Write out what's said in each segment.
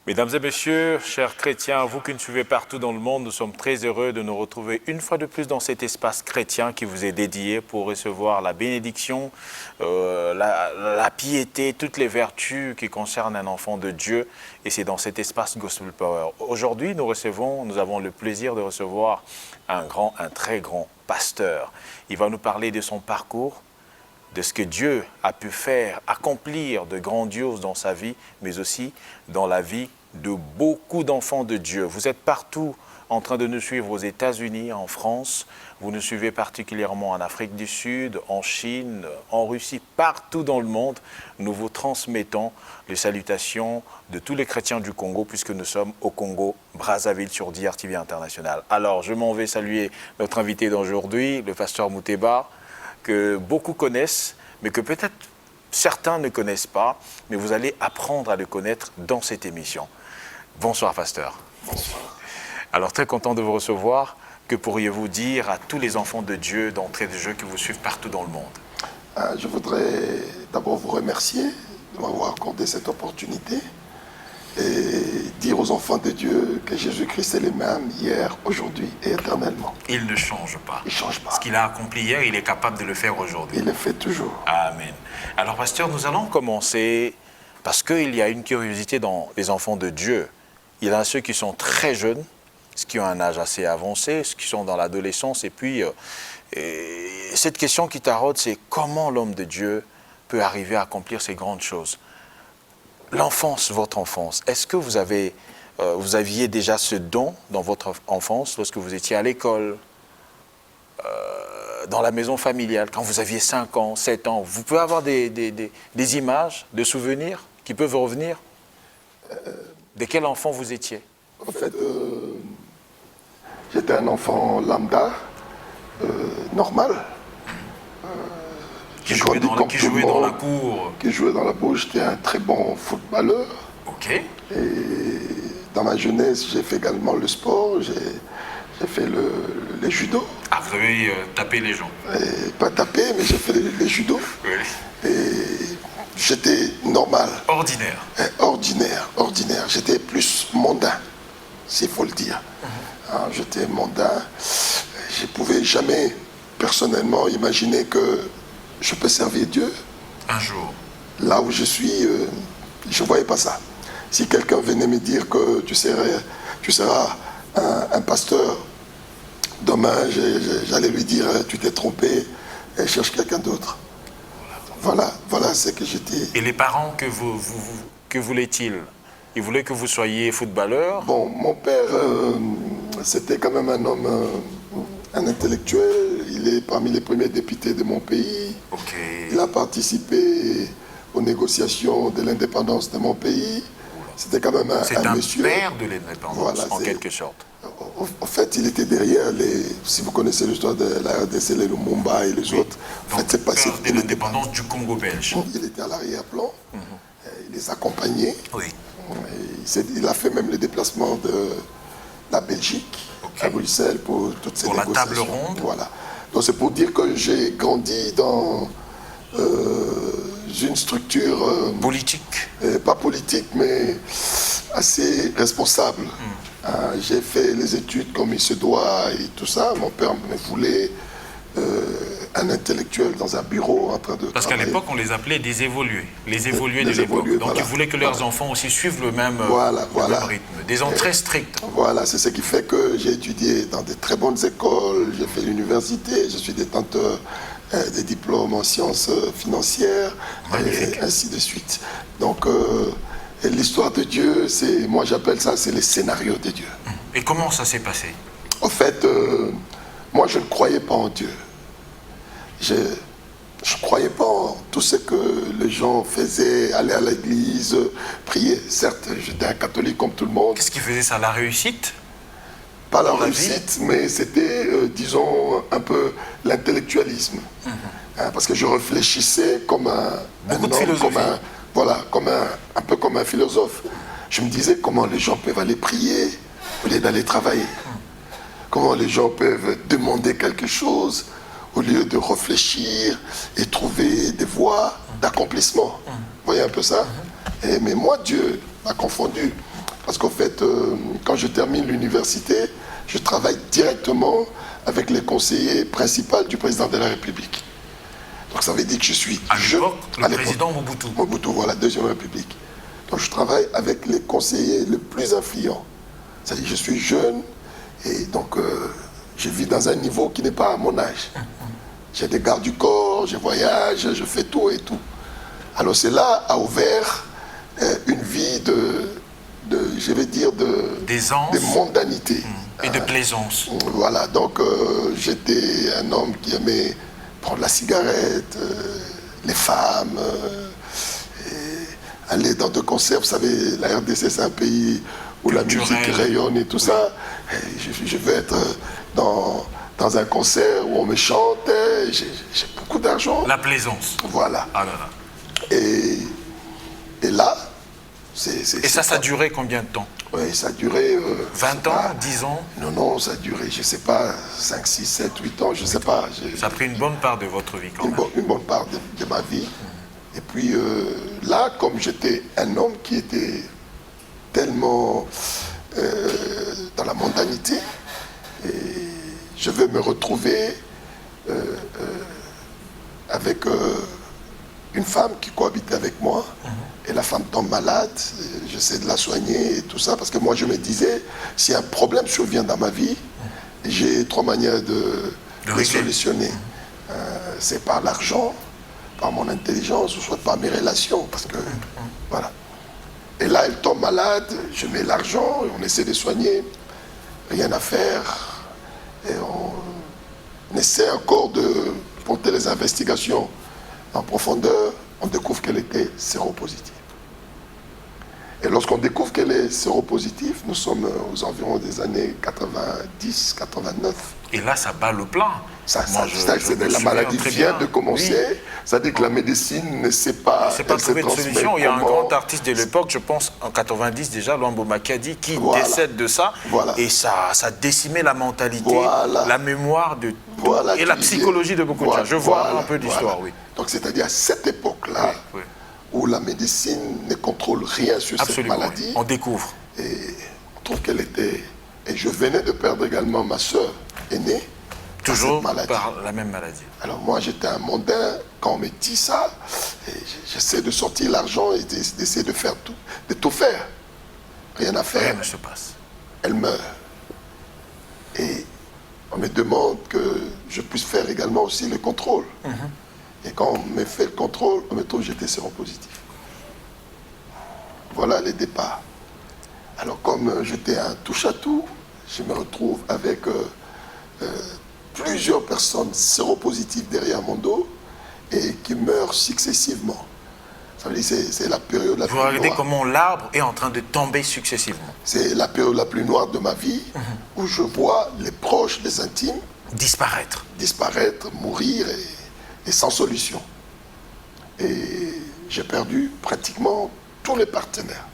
Mesdames et messieurs, chers chrétiens, vous qui nous suivez partout dans le monde, nous sommes très heureux de nous retrouver une fois de plus dans cet espace chrétien qui vous est dédié pour recevoir la bénédiction, la piété, toutes les vertus qui concernent un enfant de Dieu. Et c'est dans cet espace Gospel Power. Aujourd'hui, nous avons le plaisir de recevoir un très grand pasteur. Il va nous parler de son parcours, de ce que Dieu a pu faire, accomplir de grandiose dans sa vie, mais aussi dans la vie de beaucoup d'enfants de Dieu. Vous êtes partout en train de nous suivre aux États-Unis, en France, vous nous suivez particulièrement en Afrique du Sud, en Chine, en Russie, partout dans le monde. Nous vous transmettons les salutations de tous les chrétiens du Congo, puisque nous sommes au Congo, Brazzaville, sur DRTV International. Alors, je m'en vais saluer notre invité d'aujourd'hui, le pasteur Mouteba, que beaucoup connaissent, mais que peut-être certains ne connaissent pas, mais vous allez apprendre à le connaître dans cette émission. Bonsoir, pasteur. Bonsoir. Alors, très content de vous recevoir. Que pourriez-vous dire à tous les enfants de Dieu d'entrée de jeu qui vous suivent partout dans le monde? Je voudrais d'abord vous remercier de m'avoir accordé cette opportunité et dire aux enfants de Dieu que Jésus-Christ est le même hier, aujourd'hui et éternellement. Il ne change pas. Il ne change pas. Ce qu'il a accompli hier, il est capable de le faire aujourd'hui. Il le fait toujours. Amen. Alors, pasteur, nous allons commencer parce qu'il y a une curiosité dans les enfants de Dieu. Il y en a ceux qui sont très jeunes, ceux qui ont un âge assez avancé, ceux qui sont dans l'adolescence. Et puis, cette question qui taraude, c'est comment l'homme de Dieu peut arriver à accomplir ces grandes choses. L'enfance, votre enfance, est-ce que vous aviez déjà ce don dans votre enfance lorsque vous étiez à l'école, dans la maison familiale, quand vous aviez 5 ans, 7 ans? Vous pouvez avoir des images, des souvenirs qui peuvent revenir? De quel enfant vous étiez? En fait, j'étais un enfant lambda, normal. Qui jouait dans la cour. Qui jouait dans la cour. J'étais un très bon footballeur. Ok. Et dans ma jeunesse, j'ai fait également le sport. J'ai fait les judo. Ah, vous avez tapé les gens? Pas tapé, mais j'ai fait les judo. Oui. Et j'étais normal. Ordinaire. Ordinaire. J'étais plus mondain, s'il faut le dire. J'étais mondain. Je ne pouvais jamais, personnellement, imaginer que je peux servir Dieu. Un jour. Là où je suis, je ne voyais pas ça. Si quelqu'un venait me dire que tu seras un pasteur, demain, j'allais lui dire, tu t'es trompé, et cherche quelqu'un d'autre. Voilà ce que j'étais. Et les parents, que voulaient-ils? Ils voulaient que vous soyez footballeur? Bon, mon père, c'était quand même un homme, un intellectuel. Il est parmi les premiers députés de mon pays. Okay. Il a participé aux négociations de l'indépendance de mon pays. C'était quand même un monsieur. C'est un père de l'indépendance, en quelque sorte. En fait, il était derrière si vous connaissez l'histoire de la RDC, les Lumumba et les autres. En fait, c'est passé de l'indépendance du Congo belge. Il était à l'arrière-plan. Il les accompagnait. Oui. Il a fait même le déplacement de la Belgique à Bruxelles pour toutes ces négociations. Pour la table ronde. Voilà. Donc c'est pour dire que j'ai grandi dans une structure... politique. Pas politique, mais assez responsable. J'ai fait les études comme il se doit et tout ça. Mon père me voulait un intellectuel dans un bureau en train de Parce qu'à l'époque, on les appelait des évolués. Les évolués de l'époque. Donc voilà. Ils voulaient que leurs enfants aussi suivent le même rythme. Des gens très stricts. Voilà, c'est ce qui fait que j'ai étudié dans de très bonnes écoles. J'ai fait l'université. Je suis détenteur des diplômes en sciences financières. Et ainsi de suite. Donc, l'histoire de Dieu, moi j'appelle ça, c'est les scénarios de Dieu. Et comment ça s'est passé? En fait, moi je ne croyais pas en Dieu. Je ne croyais pas en tout ce que les gens faisaient, aller à l'église, prier. Certes, j'étais un catholique comme tout le monde. Qu'est-ce qui faisait ça? La réussite? Pas la réussite, mais c'était, disons, un peu l'intellectualisme. Parce que je réfléchissais comme un peu comme un philosophe. Je me disais comment les gens peuvent aller prier au lieu d'aller travailler. Comment les gens peuvent demander quelque chose au lieu de réfléchir et trouver des voies d'accomplissement. Vous voyez un peu ça? Mais moi, Dieu m'a confondu. Parce qu'en fait, quand je termine l'université, je travaille directement avec les conseillers principaux du président de la République. Donc ça veut dire que je suis jeune. À l'époque, le président Mobutu. Mobutu, voilà, Deuxième République. Donc je travaille avec les conseillers les plus influents. C'est-à-dire que je suis jeune et donc je vis dans un niveau qui n'est pas à mon âge. J'ai des gardes du corps, je voyage, je fais tout et tout. Alors cela a ouvert une vie je vais dire, d'aisance, de mondanité. Et de plaisance. Voilà, donc j'étais un homme qui aimait prendre la cigarette, les femmes, aller dans de concerts. Vous savez, la RDC, c'est un pays où la musique rayonne et tout ça. Et je veux être dans un concert où on me chante, j'ai beaucoup d'argent. La plaisance. Voilà. Ah là là. Et là, Et ça a duré combien de temps? Oui, ça a duré... 20 ans, 10 ans? Non, ça a duré, je ne sais pas, 5, 6, 7, 8 ans, je ne sais pas. Ça a pris une bonne part de votre vie quand même. Une bonne part de ma vie. Et puis là, comme j'étais un homme qui était tellement dans la mondanité, et je veux me retrouver avec une femme qui cohabitait avec moi. Et la femme tombe malade, j'essaie de la soigner et tout ça, parce que moi je me disais, si un problème survient dans ma vie, j'ai 3 manières de le solutionner. C'est par l'argent, par mon intelligence, ou soit par mes relations, parce que, voilà. Et là, elle tombe malade, je mets l'argent, on essaie de soigner, rien à faire, et on essaie encore de porter les investigations en profondeur, on découvre qu'elle était séropositive. Et lorsqu'on découvre qu'elle est séropositive, nous sommes aux environs des années 90, 89. Et là, ça bat le plein. La maladie vient de commencer. Oui. C'est-à-dire que la médecine ne sait pas... C'est pas trouver de solution. Il y a un grand artiste de l'époque, je pense, en 90 déjà, Luambo Makadi, qui décède de ça. Voilà. Et ça a décimé la mentalité, la mémoire de et la psychologie de beaucoup de gens. Je vois un peu d'histoire, oui. Donc c'est-à-dire à cette époque-là, où la médecine ne contrôle rien sur cette maladie. Oui. On découvre. Et on trouve qu'elle était... Et je venais de perdre également ma sœur aînée. Toujours par la même maladie. Alors moi, j'étais un mondain. Quand on me dit ça, j'essaie de sortir l'argent et d'essayer de faire tout, de tout faire. Rien à faire. Rien ne se passe. Elle meurt. Et on me demande que je puisse faire également aussi le contrôle. Et quand on me fait le contrôle, on me trouve que j'étais séropositif. Voilà les départs. Alors comme j'étais un touche-à-tout, je me retrouve avec plusieurs personnes séropositives derrière mon dos et qui meurent successivement. Ça veut dire c'est la période la plus noire. Vous regardez comment l'arbre est en train de tomber successivement. C'est la période la plus noire de ma vie où je vois les proches, les intimes disparaître, mourir et sans solution. Et j'ai perdu pratiquement tous les partenaires.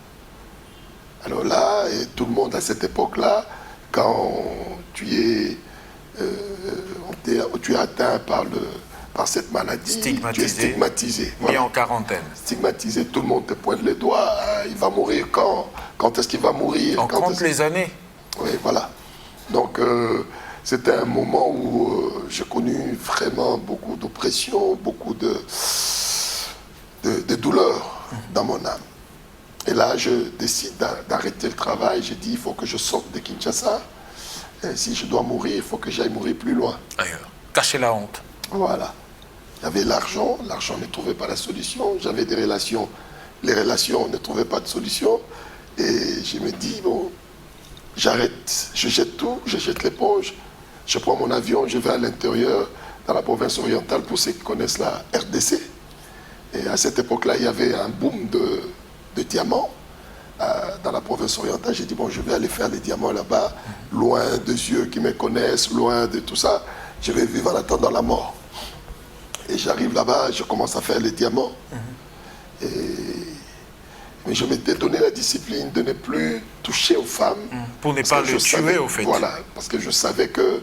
Alors là, et tout le monde à cette époque-là, quand tu es atteint par cette maladie, tu es stigmatisé. Mis en quarantaine. Stigmatisé, tout le monde te pointe les doigts, il va mourir quand est-ce qu'il va mourir? On compte les années. Oui, voilà. Donc c'était un moment où j'ai connu vraiment beaucoup d'oppression, beaucoup de douleur dans mon âme. Et là, je décide d'arrêter le travail. J'ai dit, il faut que je sorte de Kinshasa. Et si je dois mourir, il faut que j'aille mourir plus loin. Ailleurs. Cacher la honte. Voilà. J'avais l'argent ne trouvait pas la solution. J'avais des relations, les relations ne trouvaient pas de solution. Et je me dis, bon, j'arrête, je jette tout, je jette l'éponge. Je prends mon avion, je vais à l'intérieur, dans la province orientale, pour ceux qui connaissent la RDC. Et à cette époque-là, il y avait un boom de diamants dans la province orientale. J'ai dit, bon, je vais aller faire les diamants là-bas, loin des yeux qui me connaissent, loin de tout ça. Je vais vivre en attendant la mort. Et j'arrive là-bas, je commence à faire les diamants. Mais je m'étais donné la discipline de ne plus toucher aux femmes. Pour ne pas le tuer, au fait. Voilà, parce que je savais que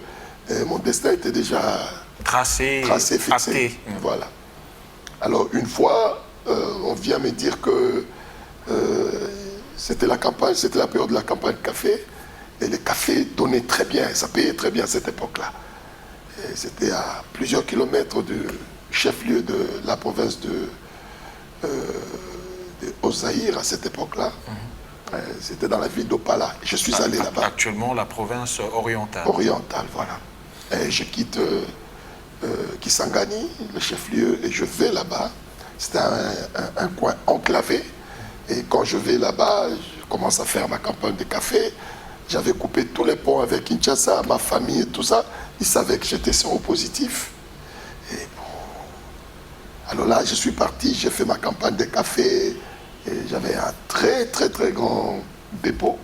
mon destin était déjà tracé fixé. Acté. Voilà. Alors, une fois, on vient me dire que c'était la campagne, c'était la période de la campagne de café. Et les cafés donnaient très bien, ça payait très bien à cette époque-là. Et c'était à plusieurs kilomètres du chef-lieu de la province de Haut-Zaïre à cette époque-là. C'était dans la ville d'Opala. Je suis allé là-bas. Actuellement, la province orientale. Orientale, voilà. Et je quitte Kisangani, le chef-lieu, et je vais là-bas. C'était un coin enclavé. Et quand je vais là-bas, je commence à faire ma campagne de café. J'avais coupé tous les ponts avec Kinshasa, ma famille et tout ça. Ils savaient que j'étais séropositif. Et bon. Alors là, je suis parti, j'ai fait ma campagne de café. Et j'avais un très, très, très grand dépôt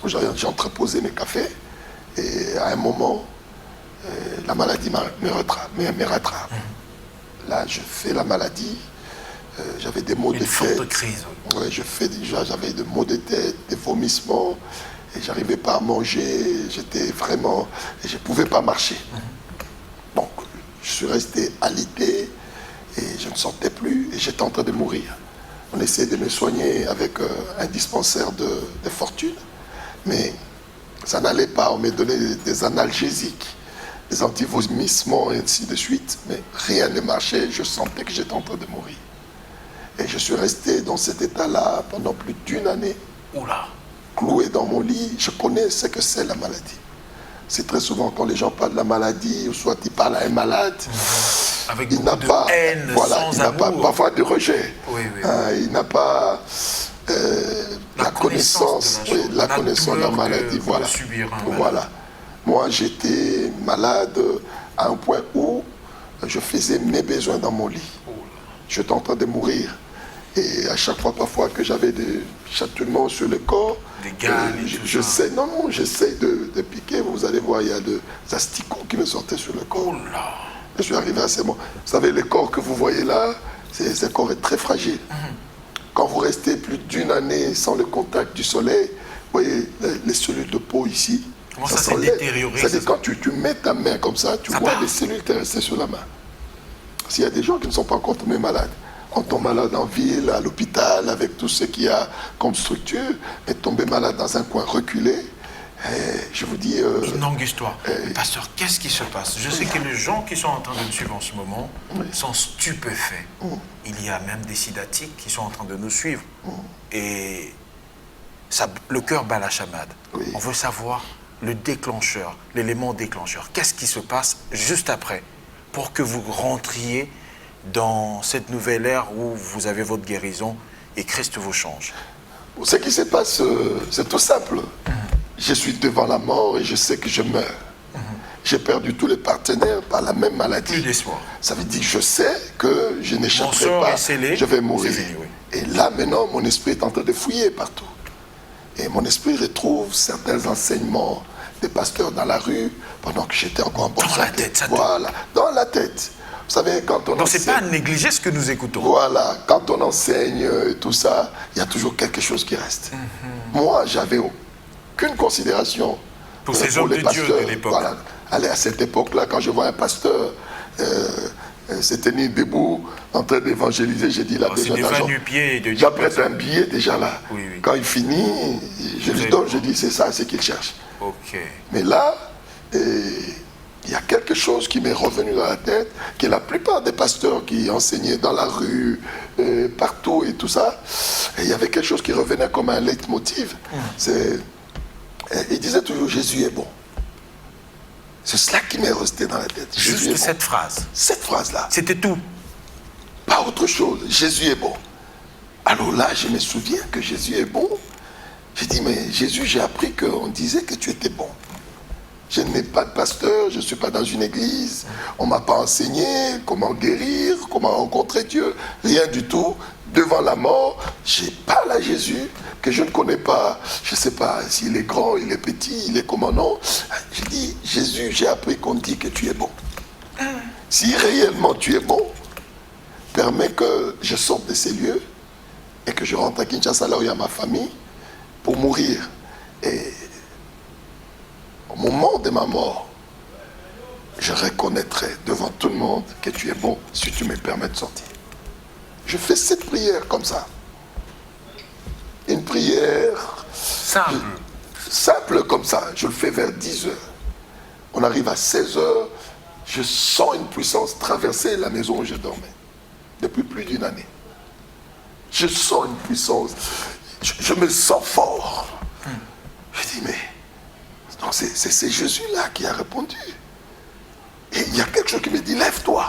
où j'entreposais mes cafés. Et à un moment, la maladie me rattrape. Là, je fais la maladie. J'avais des maux de tête. Une forte crise. Ouais, j'avais des maux de tête, des vomissements. Et j'arrivais pas à manger. J'étais vraiment... Et je ne pouvais pas marcher. Donc, je suis resté alité. Et je ne sortais plus. Et j'étais en train de mourir. On essayait de me soigner avec un dispensaire de fortune. Mais ça n'allait pas. On me donnait des analgésiques, des antivomissements et ainsi de suite. Mais rien ne marchait. Je sentais que j'étais en train de mourir. Et je suis resté dans cet état-là pendant plus d'1 année. Oula. Cloué dans mon lit. Je connais ce que c'est la maladie. C'est très souvent quand les gens parlent de la maladie, ou soit ils parlent à un malade. Avec il n'a pas, haine, voilà, sans il n'a pas, parfois de rejet. Oui. Il n'a pas la connaissance de la maladie. Voilà. Voilà. Moi, j'étais malade à un point où je faisais mes besoins dans mon lit. J'étais en train de mourir. Et à chaque fois, parfois, que j'avais des chatouillements sur le corps, j'essaie de piquer. Vous allez voir, il y a des asticots qui me sortaient sur le corps. Je suis arrivé à ces moments. Vous savez, le corps que vous voyez là, ce corps est très fragile. Quand vous restez plus d'1 année sans le contact du soleil, vous voyez les cellules de peau ici. Comment ça s'est détérioré? C'est-à-dire quand tu mets ta main comme ça, tu vois les cellules qui restées sur la main. S'il y a des gens qui ne sont pas encore tombés malades, on tombe malade en ville, à l'hôpital, avec tout ce qu'il y a comme structure, et tomber malade dans un coin reculé, je vous dis... Une longue histoire. Pasteur, qu'est-ce qui se passe? Je sais que les gens qui sont en train de nous suivre en ce moment sont stupéfaits. Il y a même des sidatiques qui sont en train de nous suivre. Et ça, le cœur bat la chamade. On veut savoir le déclencheur, l'élément déclencheur. Qu'est-ce qui se passe juste après pour que vous rentriez dans cette nouvelle ère où vous avez votre guérison et Christ vous change? Ce qui se passe, c'est tout simple. Je suis devant la mort et je sais que je meurs. J'ai perdu tous les partenaires par la même maladie. Plus d'espoir. Ça veut dire que je sais que je n'échapperai pas, je vais mourir. Et là, maintenant, mon esprit est en train de fouiller partout. Et mon esprit retrouve certains enseignements des pasteurs dans la rue pendant que j'étais encore en bonne santé. Dans la tête, ça. Voilà, dans la tête. Vous savez, quand on Donc c'est pas à négliger ce que nous écoutons. Voilà, quand on enseigne et tout ça, il y a toujours quelque chose qui reste. Moi, j'avais aucune considération pour ces hommes de Dieu de l'époque. Voilà. Allez, à cette époque-là, quand je vois un pasteur se tenir debout en train d'évangéliser, j'ai dit là déjà j'apprête un billet déjà là. Quand il finit, je lui donne, je dis c'est ça, c'est qu'il cherche. Mais là, il y a quelque chose qui m'est revenu dans la tête, que la plupart des pasteurs qui enseignaient dans la rue, partout et tout ça, et il y avait quelque chose qui revenait comme un leitmotiv. Il disait toujours Jésus est bon. C'est cela qui m'est resté dans la tête. Juste cette phrase. Cette phrase-là. C'était tout. Pas autre chose. Jésus est bon. Alors là, je me souviens que Jésus est bon. J'ai dit, mais Jésus, j'ai appris qu'on disait que tu étais bon. Je n'ai pas de pasteur, je ne suis pas dans une église. On ne m'a pas enseigné comment guérir, comment rencontrer Dieu. Rien du tout. Devant la mort, je parle à Jésus que je ne connais pas. Je ne sais pas s'il est grand, il est petit, il est comment non. Je dis, Jésus, j'ai appris qu'on dit que tu es bon. Si réellement tu es bon, permets que je sorte de ces lieux et que je rentre à Kinshasa, là où il y a ma famille, pour mourir. Et au moment de ma mort, je reconnaîtrai devant tout le monde que tu es bon si tu me permets de sortir. Je fais cette prière comme ça. Une prière Simple. Simple comme ça, je le fais vers 10 heures. On arrive à 16 heures, je sens une puissance traverser la maison où je dormais. Depuis plus d'une année. Je sens une puissance, je me sens fort. Je dis, mais donc c'est Jésus-là qui a répondu. Et il y a quelque chose qui me dit, lève-toi.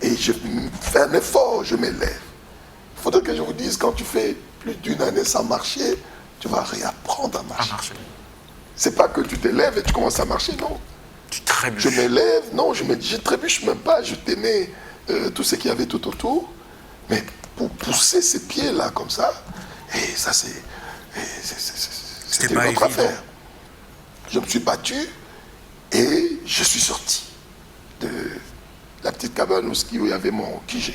Et je fais un effort, je me lève. Il faudrait que je vous dise, quand tu fais plus d'une année sans marcher, tu vas réapprendre à marcher. C'est pas que tu te lèves et tu commences à marcher, non. Tu trébuches. Je me lève, non, je trébuche même pas, je tenais tout ce qu'il y avait tout autour. Mais pour pousser ces pieds-là comme ça, et ça c'était une autre affaire. Je me suis battu et je suis sorti de la petite cabane où il y avait mon QG.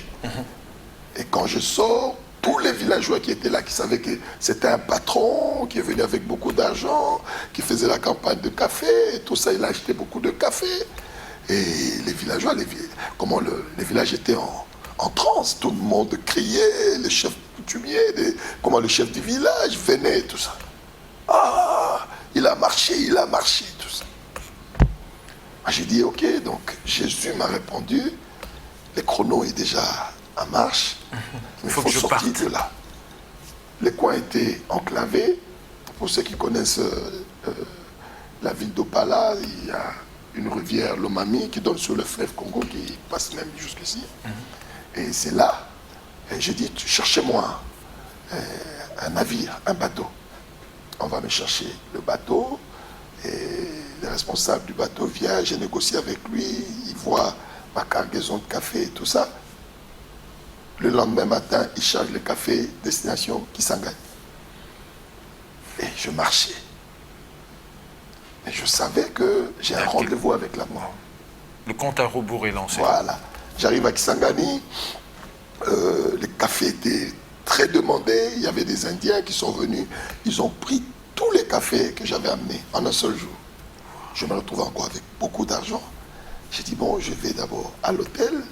Et quand je sors, tous les villageois qui étaient là, qui savaient que c'était un patron, qui est venu avec beaucoup d'argent, qui faisait la campagne de café, et tout ça, il a acheté beaucoup de café. Et les villageois, les villages étaient en transe, tout le monde criait, les chefs coutumiers, comment le chef du village venait, tout ça. Ah, il a marché, tout ça. J'ai dit, ok, donc Jésus m'a répondu, les chronos est déjà en marche, il faut sortir de là. Les coins étaient enclavés. Pour ceux qui connaissent la ville d'Opala, il y a une rivière, l'Omami, qui donne sur le fleuve Congo, qui passe même jusqu'ici. Et c'est là, et j'ai dit, cherchez-moi un navire, un bateau. On va me chercher le bateau, et le responsable du bateau vient, j'ai négocié avec lui, il voit ma cargaison de café et tout ça. Le lendemain matin, il charge le café, destination Kisangani. Et je marchais. Et je savais que j'ai un rendez-vous avec la mort. Le compte à rebours est lancé. Voilà. J'arrive à Kisangani, le café était très demandé, il y avait des Indiens qui sont venus, ils ont pris tous les cafés que j'avais amenés en un seul jour. Je me retrouve encore avec beaucoup d'argent. J'ai dit, bon, je vais d'abord à l'hôtel,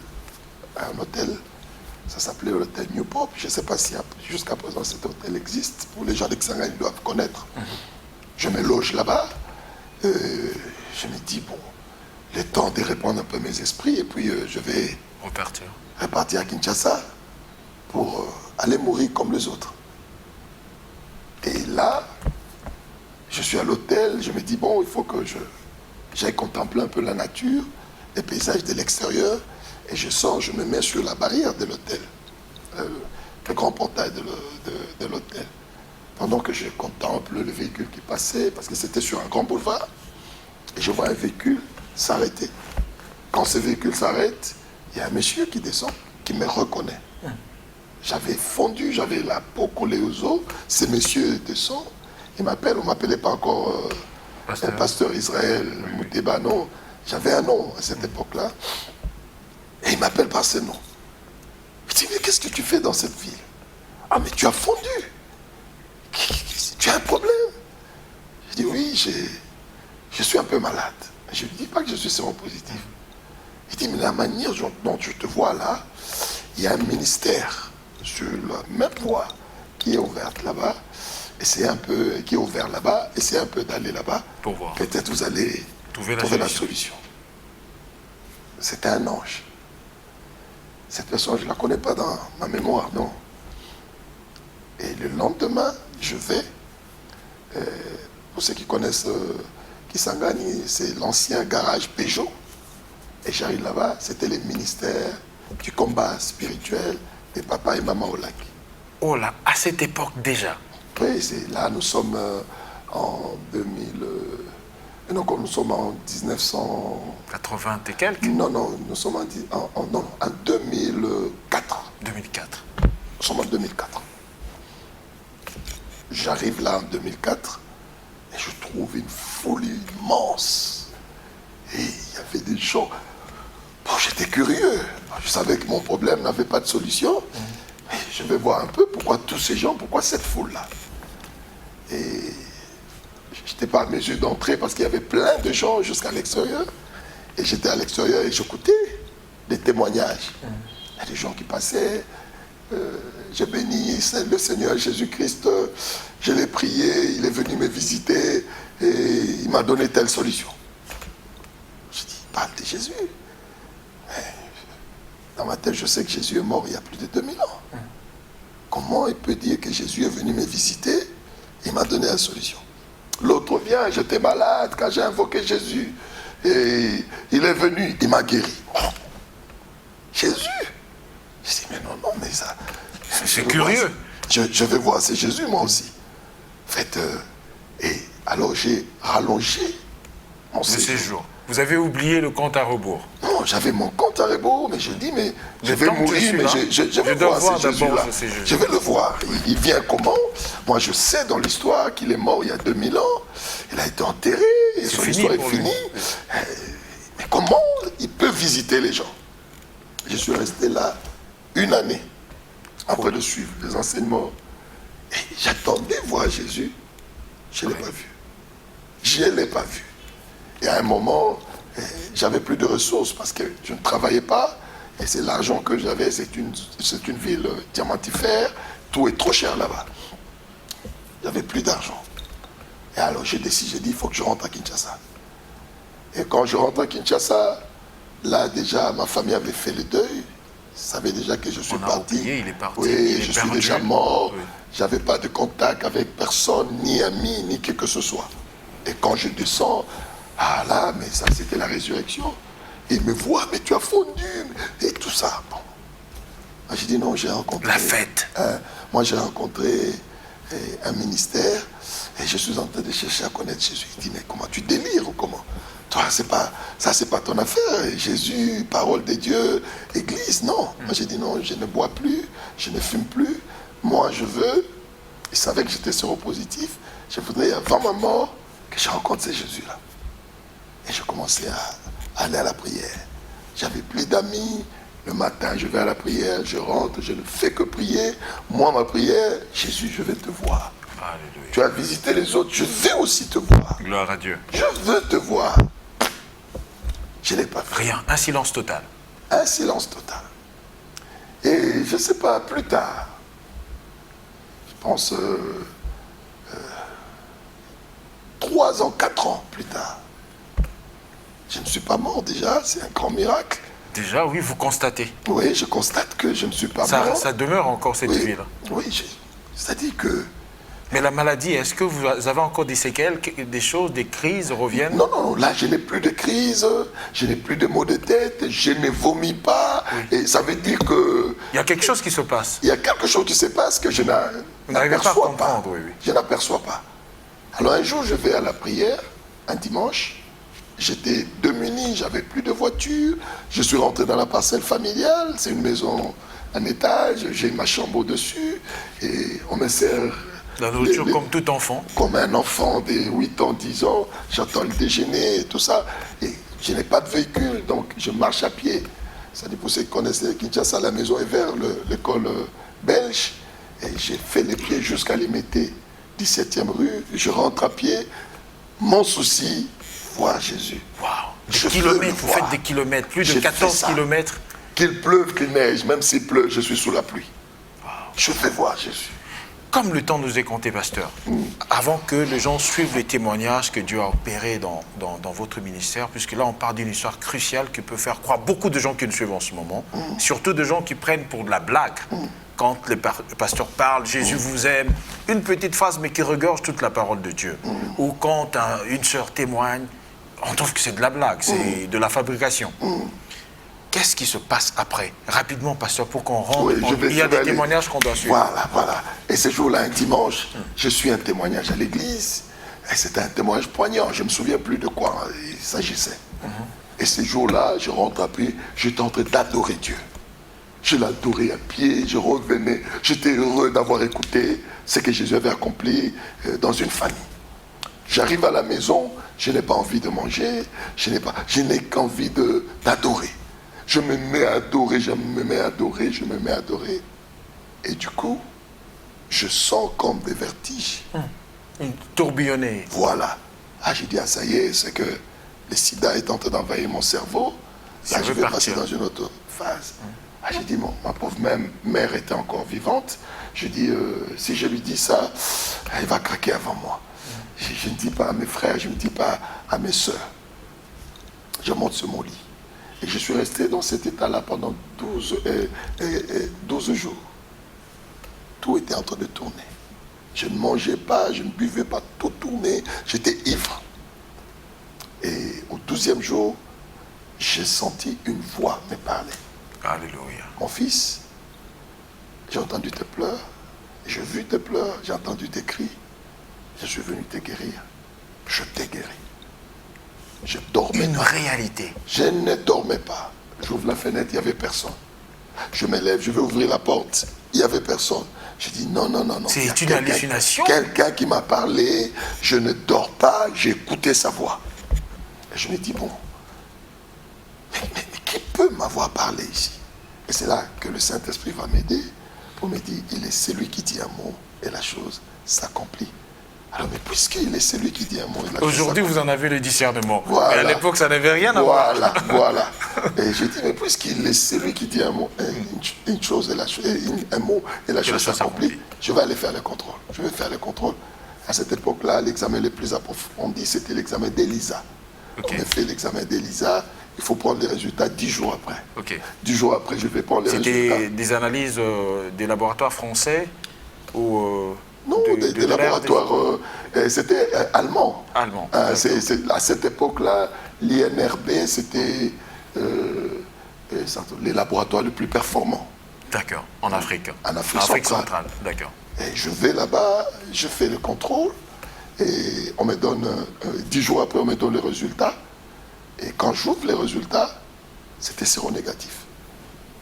un hôtel, ça s'appelait l'hôtel New Pop. Je ne sais pas si jusqu'à présent cet hôtel existe. Pour les gens de Kisangani, ils doivent connaître. Je me loge là-bas. Je me dis, bon, le temps de répandre un peu mes esprits, et puis je vais repartir à Kinshasa pour aller mourir comme les autres. Et là, je suis à l'hôtel, je me dis, bon, il faut que j'aille contempler un peu la nature, les paysages de l'extérieur, et je sors, je me mets sur la barrière de l'hôtel, le grand portail de l'hôtel. Pendant que je contemple le véhicule qui passait, parce que c'était sur un grand boulevard, et je vois un véhicule s'arrêter. Quand ce véhicule s'arrête, il y a un monsieur qui descend, qui me reconnaît. J'avais fondu, j'avais la peau collée aux os, ce monsieur descend, il m'appelle, on ne m'appelait pas encore pasteur Israël, Mouteba, non. J'avais un nom à cette époque-là. Et il m'appelle par ce nom. Je dis, mais qu'est-ce que tu fais dans cette ville? Ah, mais tu as fondu. Tu as un problème? Je dis, oui, je suis un peu malade. Je ne dis pas que je suis séropositif. Il dit, mais la manière dont je te vois là, il y a un ministère sur la même voie qui est ouverte là-bas, et c'est un peu, qui est ouvert là-bas, et c'est un peu d'aller là-bas. Pour voir. Peut-être vous allez trouver la solution. C'était un ange. Cette personne, je ne la connais pas dans ma mémoire, non. Et le lendemain, je vais, pour ceux qui connaissent Kisangani, c'est l'ancien garage Peugeot. Et j'arrive là-bas, c'était les ministères du combat spirituel des papas et maman au lac. Oh là, à cette époque déjà. Oui, c'est là, nous sommes en 2000... non, nous sommes en 80 et quelques. Non, nous sommes en 2004. 2004. Nous sommes en 2004. J'arrive là en 2004 et je trouve une foule immense. Et il y avait des gens... Bon, j'étais curieux. Je savais que mon problème n'avait pas de solution. Mais je vais voir un peu pourquoi tous ces gens, pourquoi cette foule-là. Et je n'étais pas à mesure d'entrer parce qu'il y avait plein de gens jusqu'à l'extérieur. Et j'étais à l'extérieur et j'écoutais des témoignages. Il y a des gens qui passaient, j'ai béni le Seigneur Jésus-Christ, je l'ai prié, il est venu me visiter et il m'a donné telle solution. Je dis, parle de Jésus. Mais dans ma tête, je sais que Jésus est mort il y a plus de 2000 ans. Comment il peut dire que Jésus est venu me visiter et il m'a donné la solution? L'autre vient, j'étais malade quand j'ai invoqué Jésus et il est venu, il m'a guéri. Jésus? Je dis, mais non, mais ça... C'est curieux. Je vais voir, c'est Jésus moi aussi. En fait, et alors j'ai rallongé mon séjour. Vous avez oublié le compte à rebours. Non, j'avais mon compte à rebours, mais je dis, mais je vais mourir, mais je vais dois voir voir ce Jésus-là. Je vais le voir. Il vient comment? Moi, je sais dans l'histoire qu'il est mort il y a 2000 ans. Il a été enterré, et son histoire est finie. Mais comment il peut visiter les gens? Je suis resté là une année, après de suivre les enseignements. Et j'attendais voir Jésus. Je ne l'ai pas vu. Je ne l'ai pas vu. Et à un moment, j'avais plus de ressources parce que je ne travaillais pas. Et c'est l'argent que j'avais. C'est une ville diamantifère. Tout est trop cher là-bas. J'avais plus d'argent. Et alors j'ai décidé, j'ai dit, il faut que je rentre à Kinshasa. Et quand je rentre à Kinshasa, là déjà, ma famille avait fait le deuil. Ils savaient déjà que je suis parti. Oublié, il est parti. Oui, je suis déjà mort. Oui. Je n'avais pas de contact avec personne, ni ami, ni qui que ce soit. Et quand je descends, ah là, mais ça c'était la résurrection. Ils me voient, mais tu as fondu, et tout ça. Bon. J'ai dit non, j'ai rencontré... La fête. Moi j'ai rencontré un ministère, et je suis en train de chercher à connaître Jésus. Il dit, mais comment, tu délires ou comment? Toi, ça c'est pas ton affaire. Jésus, parole de Dieu, église, non. Moi j'ai dit non, je ne bois plus, je ne fume plus. Moi je veux, il savait que j'étais séropositif, je voudrais avant ma mort que je rencontre ce Jésus-là. Et je commençais à aller à la prière. J'avais plus d'amis. Le matin, je vais à la prière, je rentre, je ne fais que prier. Moi, ma prière, Jésus, je vais te voir. Alléluia. Tu as visité les autres, je vais aussi te voir. Gloire à Dieu. Je veux te voir. Je ne l'ai pas fait. Rien, un silence total. Un silence total. Et je ne sais pas, plus tard, je pense 3 ans, 4 ans plus tard, je ne suis pas mort déjà, c'est un grand miracle. Déjà, oui, vous constatez. Oui, je constate que je ne suis pas mort. Ça demeure encore cette vie-là. Oui, c'est-à-dire que... Mais la maladie, est-ce que vous avez encore des séquelles, des choses, des crises reviennent? Non, non, là, je n'ai plus de crise, je n'ai plus de maux de tête, je ne vomis pas. Oui. Et ça veut dire que... Il y a quelque chose qui se passe. Il y a quelque chose qui se passe que je n'aperçois pas. Oui, oui. Je n'aperçois pas. Alors un jour, je vais à la prière, un dimanche. J'étais démuni, j'avais plus de voiture. Je suis rentré dans la parcelle familiale. C'est une maison, un étage. J'ai ma chambre au-dessus. Et on me sert... La nourriture comme tout enfant. Comme un enfant de 8 ans, 10 ans. J'attends le déjeuner et tout ça. Et je n'ai pas de véhicule, donc je marche à pied. C'est-à-dire pour ceux qui connaissent Kinshasa, la maison est vers l'école belge. Et j'ai fait les pieds jusqu'à Limité, 17e rue. Je rentre à pied. Mon souci, voir Jésus. Wow. Kilomètres, vous faites des kilomètres, plus de 14 kilomètres. Qu'il pleuve, qu'il neige, même s'il pleut, je suis sous la pluie. Wow. Je fais voir Jésus. Comme le temps nous est compté, pasteur, avant que les gens suivent les témoignages que Dieu a opérés dans votre ministère, puisque là on parle d'une histoire cruciale qui peut faire croire beaucoup de gens qui nous suivent en ce moment, surtout de gens qui prennent pour de la blague. Quand le pasteur parle, Jésus vous aime, une petite phrase mais qui regorge toute la parole de Dieu. Ou quand une sœur témoigne, on trouve que c'est de la blague, c'est de la fabrication. Qu'est-ce qui se passe après? Rapidement, pasteur, pour qu'on rentre. Oui, il y a des témoignages qu'on doit suivre. Voilà. Et ce jour-là, un dimanche, je suis un témoignage à l'église. Et c'était un témoignage poignant. Je ne me souviens plus de quoi il s'agissait. Et ce jour-là, je rentre à pied. J'étais en train d'adorer Dieu. Je l'adorais à pied. Je revenais. J'étais heureux d'avoir écouté ce que Jésus avait accompli dans une famille. J'arrive à la maison. Je n'ai pas envie de manger. Je n'ai qu'envie d'adorer. Je me mets à adorer, je me mets à adorer. Et du coup, je sens comme des vertiges. Une tourbillonnée. Voilà. J'ai dit, ça y est, c'est que le sida est en train d'envahir mon cerveau. Là, je vais passer dans une autre phase. Ah, j'ai dit, ma pauvre mère était encore vivante. Je dis, si je lui dis ça, elle va craquer avant moi. Je ne dis pas à mes frères, je ne dis pas à mes soeurs. Je monte sur mon lit. Et je suis resté dans cet état-là pendant 12 jours. Tout était en train de tourner. Je ne mangeais pas, je ne buvais pas, tout tournait. J'étais ivre. Et au 12e jour, j'ai senti une voix me parler. Alléluia. Mon fils, j'ai entendu tes pleurs, j'ai vu tes pleurs, j'ai entendu tes cris. Je suis venu te guérir. Je t'ai guéri. Je dormais. Une réalité. Je ne dormais pas. J'ouvre la fenêtre, il n'y avait personne. Je me lève, je vais ouvrir la porte, il n'y avait personne. Je dis non. C'est une hallucination. Quelqu'un qui m'a parlé, je ne dors pas, j'ai écouté sa voix. Et je me dis bon, mais qui peut m'avoir parlé ici? Et c'est là que le Saint-Esprit va m'aider pour me dire, il est celui qui dit un mot et la chose s'accomplit. Alors, mais puisqu'il est celui qui dit un mot et la chose Aujourd'hui, vous en avez le discernement. Voilà. Mais à l'époque, ça n'avait rien à voir. Voilà. Et je dis, mais puisqu'il est celui qui dit un mot, une chose et la chose, un mot et la chose s'accomplit, je vais aller faire le contrôle. Je vais faire le contrôle. À cette époque-là, l'examen le plus approfondi, c'était l'examen d'Elisa. Okay. On a fait l'examen d'Elisa. Il faut prendre les résultats 10 jours après. Okay. 10 jours après, je vais prendre les résultats. C'était des analyses des laboratoires français ou non, des laboratoires. C'était allemand. Allemand. À cette époque-là, l'INRB, c'était les laboratoires les plus performants. D'accord. En Afrique. En Afrique centrale. D'accord. Et je vais là-bas, je fais le contrôle. Et on me donne, 10 jours après, on me donne les résultats. Et quand j'ouvre les résultats, c'était séronégatif.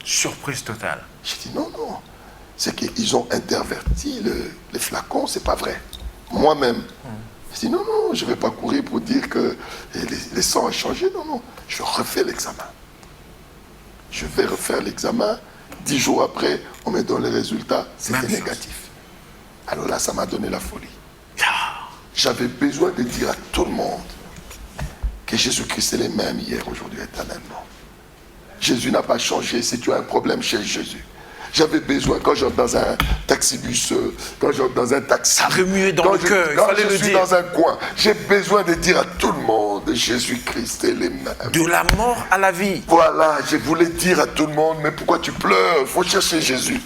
Surprise totale. J'ai dit non. C'est qu'ils ont interverti les flacons, c'est pas vrai. Moi-même. J'ai dit non, je ne vais pas courir pour dire que les sangs ont changé. Non. Je refais l'examen. Je vais refaire l'examen. 10 jours après, on me donne les résultats, c'était négatif. Alors là, ça m'a donné la folie. J'avais besoin de dire à tout le monde que Jésus-Christ est le même hier, aujourd'hui, éternellement. Jésus n'a pas changé. Si tu as un problème chez Jésus, j'avais besoin, quand j'entre dans un taxibus, quand j'entre dans un taxi, ça remuait dans le cœur, il fallait le dire. Quand je suis dans un coin, j'ai besoin de dire à tout le monde, Jésus-Christ est le même. De la mort à la vie. Voilà, je voulais dire à tout le monde, mais pourquoi tu pleures? Il faut chercher Jésus.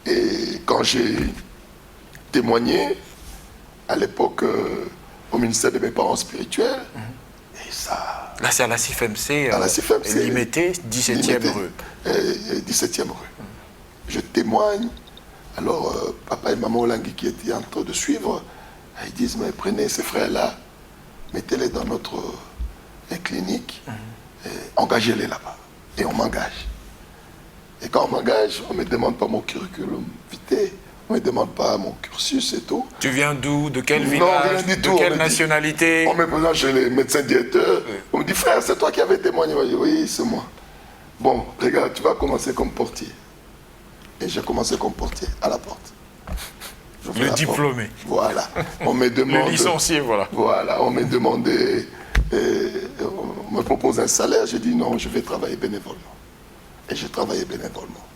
Et quand j'ai témoigné, à l'époque, au ministère de mes parents spirituels, et ça... Là, c'est à la CIFMC, à la CIFMC, Limité, 17e rue. 17e rue. Je témoigne. Alors, papa et maman Olangui qui étaient en train de suivre, ils disent, mais prenez ces frères-là, mettez-les dans notre clinique, et engagez-les là-bas. Et on m'engage. Et quand on m'engage, on ne me demande pas mon curriculum vitae, on ne me demande pas mon cursus et tout. Tu viens d'où? De quel village? De quelle nationalité? On me présente chez les médecins directeurs. Oui. On me dit, frère, c'est toi qui avais témoigné. Je dis, oui, c'est moi. Bon, regarde, tu vas commencer comme portier. Et j'ai commencé comme portier à la porte. Le diplômé. Voilà. On me demande... Le licencié, voilà. Voilà, on me demandait... on me propose un salaire. J'ai dit, non, je vais travailler bénévolement. Et j'ai travaillé bénévolement.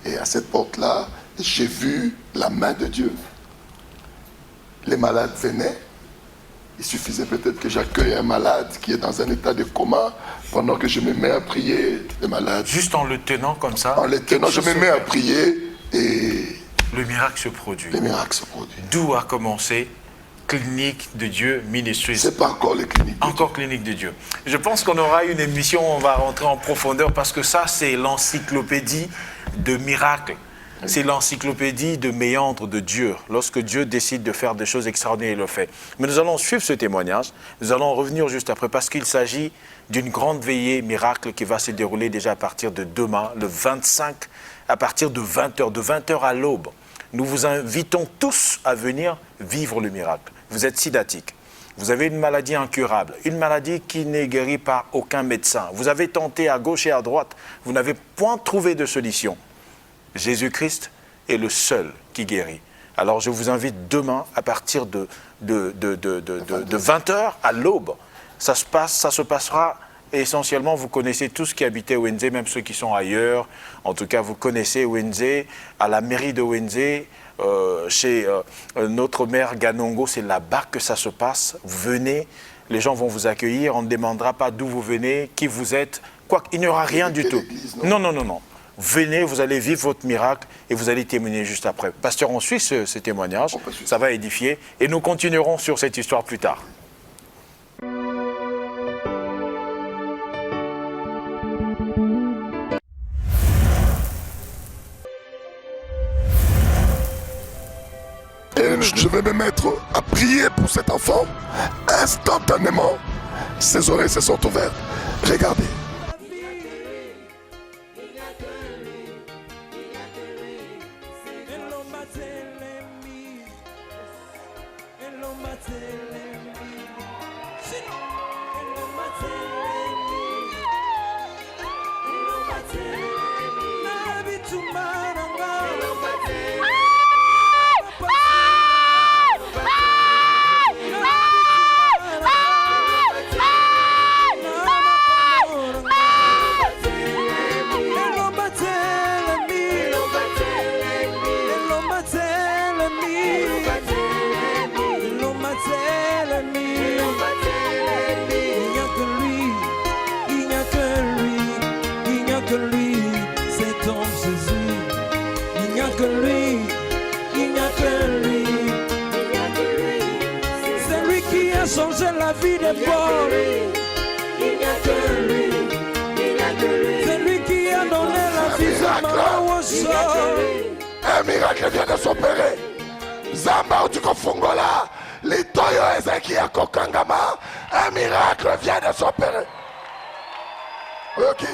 Et à cette porte-là, j'ai vu la main de Dieu. Les malades venaient. Il suffisait peut-être que j'accueille un malade qui est dans un état de coma pendant que je me mets à prier. Le malade. Juste en le tenant comme ça. En le tenant, je me mets à prier et... le miracle se produit. Le miracle se produit. D'où a commencé Clinique de Dieu Ministries. C'est pas encore les cliniques. Encore Clinique de Dieu. Je pense qu'on aura une émission, on va rentrer en profondeur parce que ça, c'est l'encyclopédie de miracles. C'est l'encyclopédie de méandres de Dieu. Lorsque Dieu décide de faire des choses extraordinaires, il le fait. Mais nous allons suivre ce témoignage. Nous allons revenir juste après parce qu'il s'agit d'une grande veillée miracle qui va se dérouler déjà à partir de demain, le 25, à partir de 20h, de 20h à l'aube. Nous vous invitons tous à venir vivre le miracle. Vous êtes sidatique. Vous avez une maladie incurable, une maladie qui n'est guérie par aucun médecin. Vous avez tenté à gauche et à droite. Vous n'avez point trouvé de solution. Jésus-Christ est le seul qui guérit. Alors je vous invite demain à partir de 20h à l'aube. Ça se passera essentiellement, vous connaissez tous qui habitaient Wenze, même ceux qui sont ailleurs. En tout cas, vous connaissez Wenze. À la mairie de Wenze, chez notre maire Ganongo, c'est là-bas que ça se passe. Vous venez, les gens vont vous accueillir. On ne demandera pas d'où vous venez, qui vous êtes. Quoi, il n'y aura rien du tout. Non, non, non, non. Venez, vous allez vivre votre miracle et vous allez témoigner juste après. Pasteur, on suit ce témoignage. Ça va édifier. Et nous continuerons sur cette histoire plus tard. Et je vais me mettre à prier pour cet enfant. Instantanément, ses oreilles se sont ouvertes. Regardez. Changer la vie des pauvres. Il n'y a que lui. C'est lui qui a donné la vie à Mama Woso. Un miracle vient de s'opérer. Zamba Utukofungola, les Toyo Ezekiel Kokangama, un miracle vient de s'opérer. Ok.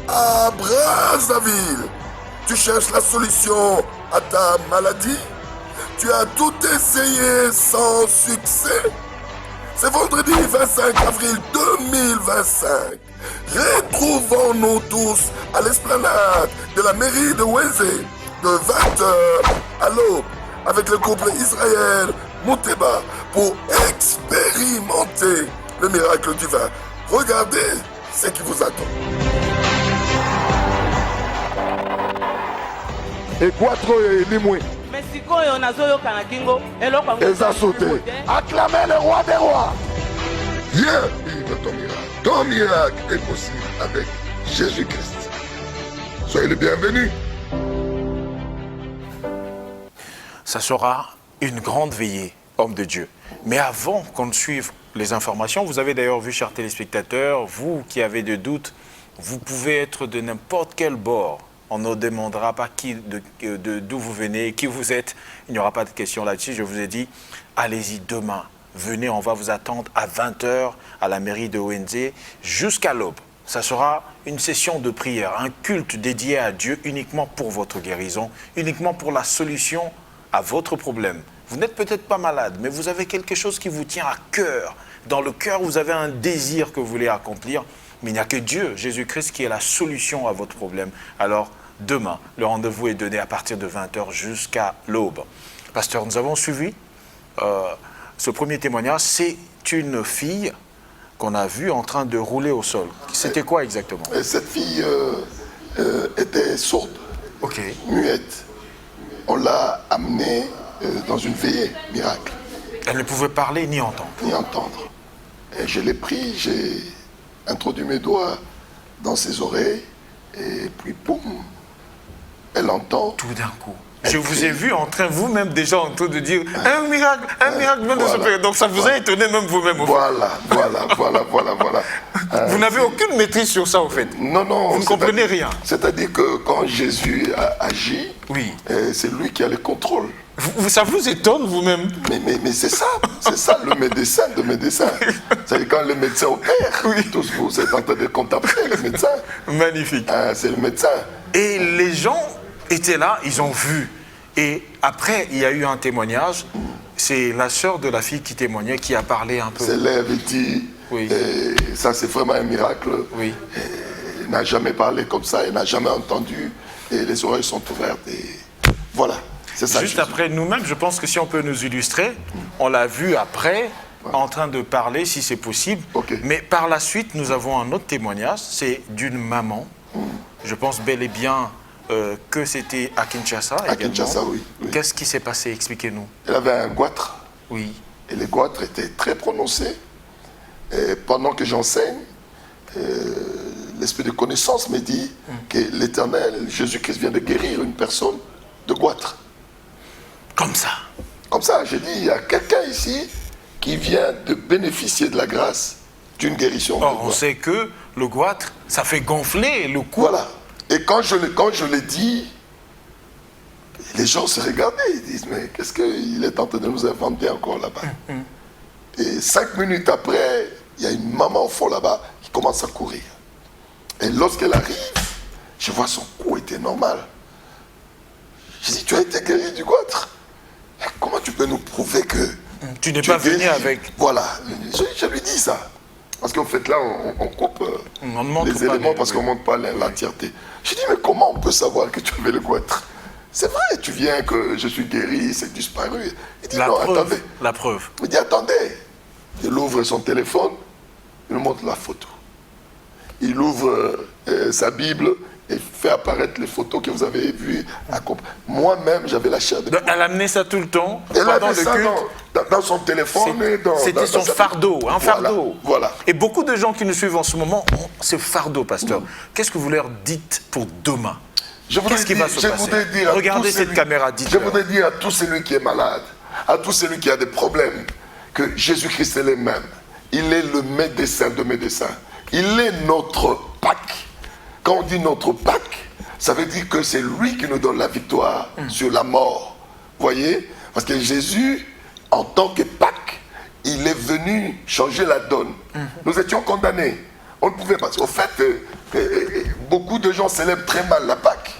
À Brazzaville, tu cherches la solution à ta maladie? Tu as tout essayé sans succès? C'est vendredi 25 avril 2025. Retrouvons-nous tous à l'esplanade de la mairie de Wenze de 20h à l'aube avec le couple Israël Mouteba pour expérimenter le miracle divin. Regardez ce qui vous attend. Et Quattro et Limoué. Eza sauté. Acclamez le roi des rois. Viens vivre ton miracle. Ton miracle est possible avec Jésus-Christ. Soyez le bienvenu. Ça sera une grande veillée, homme de Dieu. Mais avant qu'on ne suive les informations, vous avez d'ailleurs vu, chers téléspectateurs, vous qui avez des doutes, vous pouvez être de n'importe quel bord. On ne demandera pas d'où vous venez, qui vous êtes. Il n'y aura pas de question là-dessus. Je vous ai dit, allez-y demain. Venez, on va vous attendre à 20h à la mairie de Wenze jusqu'à l'aube. ça sera une session de prière, un culte dédié à Dieu uniquement pour votre guérison, uniquement pour la solution à votre problème. Vous n'êtes peut-être pas malade, mais vous avez quelque chose qui vous tient à cœur. Dans le cœur, vous avez un désir que vous voulez accomplir, mais il n'y a que Dieu, Jésus-Christ, qui est la solution à votre problème. Alors, demain, le rendez-vous est donné à partir de 20h jusqu'à l'aube. Pasteur, nous avons suivi ce premier témoignage. C'est une fille qu'on a vue en train de rouler au sol. C'était quoi exactement? Cette fille était sourde, muette. On l'a amenée dans une veillée miracle. Elle ne pouvait parler ni entendre. Ni entendre. Et je l'ai pris, j'ai introduit mes doigts dans ses oreilles, et puis boum, elle entend. Tout d'un coup. Je vous ai vu en train, vous-même déjà en train de dire un miracle vient de se faire. Donc ça vous a étonné même vous-même. Voilà. Vous n'avez aucune maîtrise sur ça, au fait. Non. Vous ne comprenez rien. C'est-à-dire que quand Jésus agit, oui, c'est lui qui a le contrôle. Ça vous étonne vous-même? Mais c'est ça le médecin de médecin. C'est quand le médecin opère, tous vous êtes en train de contempler le médecin. Magnifique. C'est le médecin. Et les gens étaient là, ils ont vu. Et après, il y a eu un témoignage. C'est la sœur de la fille qui témoignait, qui a parlé un peu. S'élève et dit, ça c'est vraiment un miracle. Oui. Elle n'a jamais parlé comme ça, elle n'a jamais entendu. Et les oreilles sont ouvertes. Et voilà, c'est ça. Juste après, nous-mêmes, je pense que si on peut nous illustrer, on l'a vu après, en train de parler, si c'est possible. Mais par la suite, nous avons un autre témoignage. C'est d'une maman. Je pense bel et bien que c'était à Kinshasa également. À Kinshasa, oui. Qu'est-ce qui s'est passé? Expliquez-nous. Elle avait un goitre. Oui. Et les goitres étaient très prononcés. Et pendant que j'enseigne, l'esprit de connaissance me dit que l'Éternel, Jésus-Christ, vient de guérir une personne de goitre. Comme ça? Comme ça, j'ai dit, il y a quelqu'un ici qui vient de bénéficier de la grâce d'une guérison. Or, on sait que le goitre, ça fait gonfler le cou. Voilà. Et quand je l'ai dit, les gens se regardaient, ils disent, mais qu'est-ce qu'il est en train de nous inventer encore là-bas? Et 5 minutes après, il y a une maman au fond là-bas qui commence à courir. Et lorsqu'elle arrive, je vois son cou était normal. Je dis, tu as été guéri du goitre? Comment tu peux nous prouver que tu n'es pas venu avec... Voilà, je lui dis ça. Parce qu'en fait là, on coupe les éléments parce qu'on ne montre pas l'entièreté. Je dis, mais comment on peut savoir que tu avais le goitre? C'est vrai, tu viens que je suis guéri, c'est disparu. Il dit, non, attendez. La preuve. Il dit, attendez. Il ouvre son téléphone, il nous montre la photo. Il ouvre sa Bible et fait apparaître les photos que vous avez vues. Moi-même, j'avais la chair de poule. Elle amenait ça tout le temps? Elle avait ça dans son téléphone. C'était son fardeau, un fardeau. Voilà. Et beaucoup de gens qui nous suivent en ce moment ont ce fardeau, pasteur. Qu'est-ce que vous leur dites pour demain? Qu'est-ce qui va se passer? Regardez cette caméra, dites-le. Je voudrais dire à tout celui qui est malade, à tout celui qui a des problèmes, que Jésus-Christ est le même. Il est le médecin de médecins. Il est notre Pâques. Quand on dit notre Pâques, ça veut dire que c'est lui qui nous donne la victoire sur la mort. Vous voyez? Parce que Jésus, en tant que Pâques, il est venu changer la donne. Nous étions condamnés. On ne pouvait pas. Au fait, beaucoup de gens célèbrent très mal la Pâques.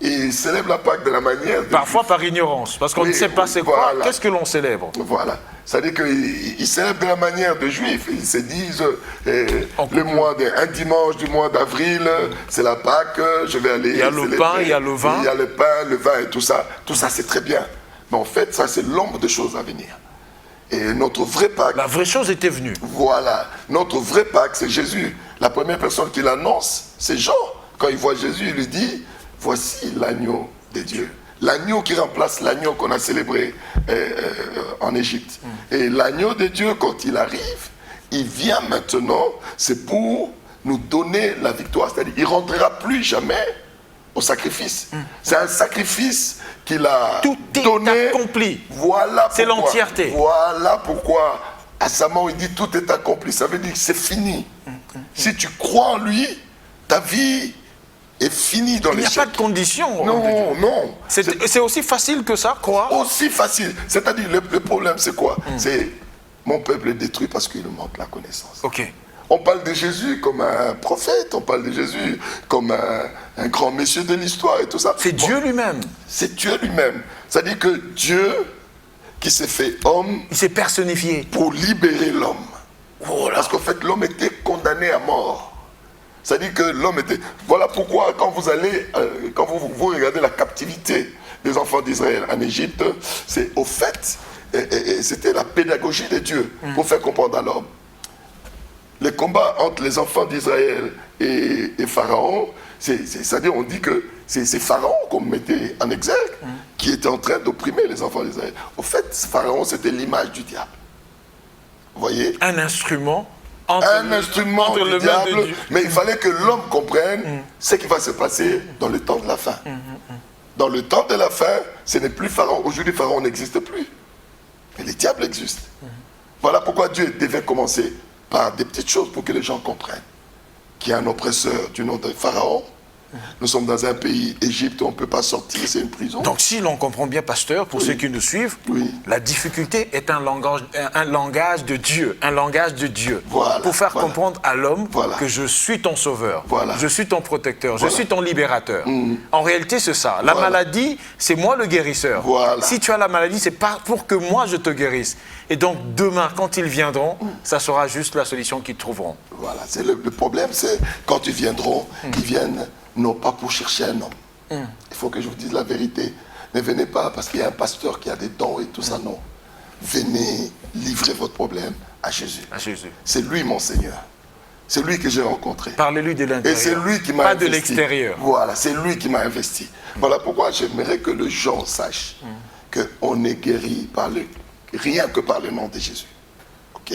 Et ils célèbrent la Pâques de la manière... Parfois par ignorance, parce qu'on ne sait pas c'est quoi. Qu'est-ce que l'on célèbre? Voilà. C'est-à-dire qu'ils célèbrent de la manière de juifs. Ils se disent, un dimanche du mois d'avril, c'est la Pâques, je vais aller... Il y a le pain, il y a le vin. Il y a le pain, le vin et tout ça. Tout ça, c'est très bien. Mais en fait, ça, c'est l'ombre des choses à venir. Et notre vrai Pâques... La vraie chose était venue. Voilà. Notre vrai Pâques, c'est Jésus. La première personne qui l'annonce, c'est Jean. Quand il voit Jésus, il lui dit, voici l'agneau de Dieu. L'agneau qui remplace l'agneau qu'on a célébré en Égypte. Et l'agneau de Dieu, quand il arrive, il vient maintenant, c'est pour nous donner la victoire. C'est-à-dire qu'il ne rentrera plus jamais au sacrifice. C'est un sacrifice qu'il a donné. Tout est accompli. Voilà c'est l'entièreté. Voilà pourquoi, à sa mort, il dit tout est accompli. Ça veut dire que c'est fini. Si tu crois en lui, ta vie est finie dans l'échec. Il n'y a pas de condition. Non. C'est aussi facile que ça, croire? Aussi facile. C'est-à-dire, le problème, c'est quoi? C'est mon peuple est détruit parce qu'il manque la connaissance. On parle de Jésus comme un prophète, on parle de Jésus comme un grand monsieur de l'histoire et tout ça. C'est Dieu lui-même. C'est Dieu lui-même. C'est-à-dire que Dieu, qui s'est fait homme, Il s'est personnifié. pour libérer l'homme. Oh là. Parce qu'en fait, l'homme était condamné à mort. C'est-à-dire que l'homme était... Voilà pourquoi, quand vous allez, quand vous regardez la captivité des enfants d'Israël en Égypte, c'est au fait, et c'était la pédagogie de Dieu pour faire comprendre à l'homme. Les combats entre les enfants d'Israël et Pharaon, c'est-à-dire on dit que c'est Pharaon qu'on mettait en exergue qui était en train d'opprimer les enfants d'Israël. Au fait, Pharaon, c'était l'image du diable. Vous voyez? Un instrument entre, Un instrument entre du le diable, main de Dieu. mais il fallait que l'homme comprenne ce qui va se passer dans le temps de la fin. Dans le temps de la fin, ce n'est plus Pharaon. Aujourd'hui, Pharaon n'existe plus. Mais les diables existent. Voilà pourquoi Dieu devait commencer par des petites choses pour que les gens comprennent qu'il y a un oppresseur du nom de Pharaon. Nous sommes dans un pays, Égypte, où on ne peut pas sortir, c'est une prison. Donc si l'on comprend bien, pasteur, pour ceux qui nous suivent, Oui. la difficulté est un langage de Dieu, un langage de Dieu. Voilà, pour faire voilà. comprendre à l'homme Voilà. que je suis ton sauveur, Voilà. je suis ton protecteur, Voilà. je suis ton libérateur. En réalité, c'est ça. La Voilà. maladie, c'est moi le guérisseur. Voilà. Si tu as la maladie, c'est pas pour que moi je te guérisse. Et donc demain, quand ils viendront, ça sera juste la solution qu'ils trouveront. Voilà, c'est le problème, c'est quand ils viendront, ils viennent non pas pour chercher un homme. Il faut que je vous dise la vérité. Ne venez pas parce qu'il y a un pasteur qui a des dons et tout ça, non. Venez livrer votre problème à Jésus. À Jésus. C'est lui mon Seigneur. C'est lui que j'ai rencontré. Parlez-lui de Et l'intérieur. c'est lui qui m'a Pas investi. de l'extérieur. Voilà, c'est lui qui m'a investi. Voilà pourquoi j'aimerais que les gens sachent qu'on est guéri rien que par le nom de Jésus. Ok?